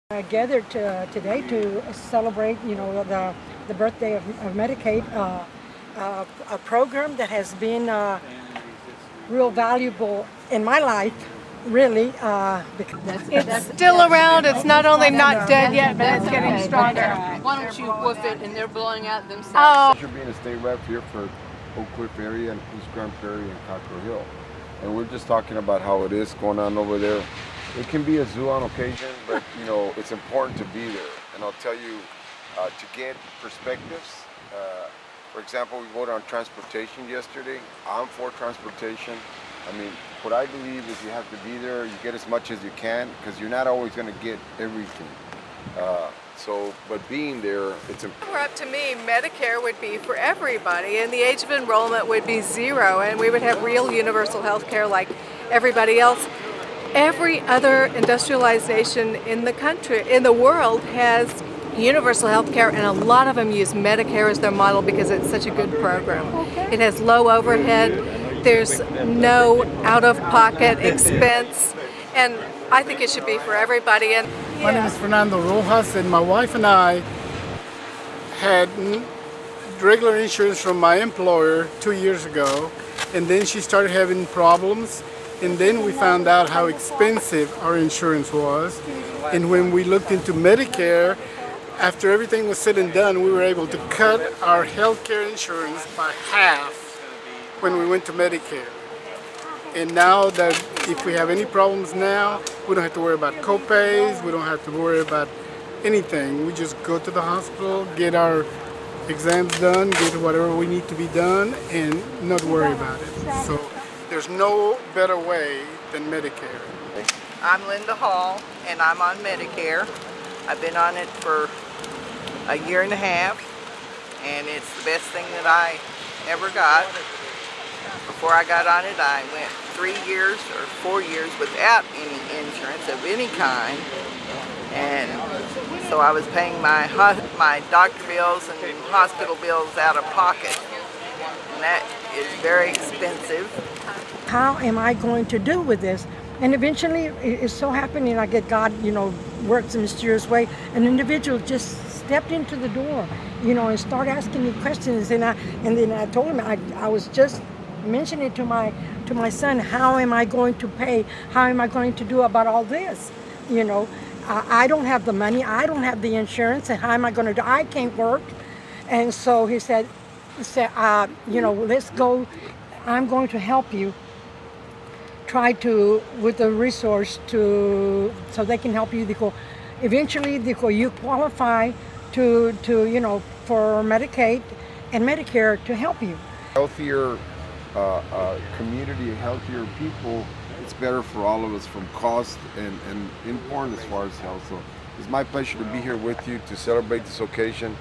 I gathered today to celebrate, the birthday of Medicaid, a program that has been real valuable in my life, really. Because It's still around. It's not only not dead yet, but it's getting stronger. Why don't you woof it and they're blowing out themselves? Oh. You're being a state rep here for Oak Cliff area and East Grand Prairie and Cockrell Hill. And we're just talking about how it is going on over there. It can be a zoo on occasion, but it's important to be there. And I'll tell you, to get perspectives, for example, we voted on transportation yesterday. I'm for transportation. I mean, what I believe is you have to be there, you get as much as you can, because you're not always going to get everything. But being there, it's important. We're up to me, Medicare would be for everybody, and the age of enrollment would be 0, and we would have real universal health care like everybody else. Every other industrialized nation in the country, in the world, has universal health care, and a lot of them use Medicare as their model because it's such a good program. It has low overhead, there's no out-of-pocket expense, and I think it should be for everybody. And my name is Fernando Rojas, and my wife and I had regular insurance from my employer 2 years ago, and then she started having problems, and then we found out how expensive our insurance was. And when we looked into Medicare, after everything was said and done, we were able to cut our health care insurance by half when we went to Medicare. And now that if we have any problems now, we don't have to worry about co-pays, we don't have to worry about anything. We just go to the hospital, get our exams done, get whatever we need to be done, and not worry about it. So there's no better way than Medicare. I'm Linda Hall, and I'm on Medicare. I've been on it for a year and a half, and it's the best thing that I ever got. Before I got on it, I went 3 years or 4 years without any insurance of any kind, and so I was paying my doctor bills and hospital bills out of pocket, and that is very expensive. how am I going to do with this? And eventually, it's so happening, I get God, works in a mysterious way. An individual just stepped into the door, and started asking me questions. And then I told him, I was just mentioning to my son, how am I going to pay? How am I going to do about all this? I don't have the money. I don't have the insurance. And how am I going to do? I can't work. And so he said, let's go. I'm going to help you. Try to, with the resource so they can help you. Eventually, you qualify to for Medicaid and Medicare to help you. Healthier community, healthier people, it's better for all of us from cost and important as far as health. So it's my pleasure to be here with you to celebrate this occasion.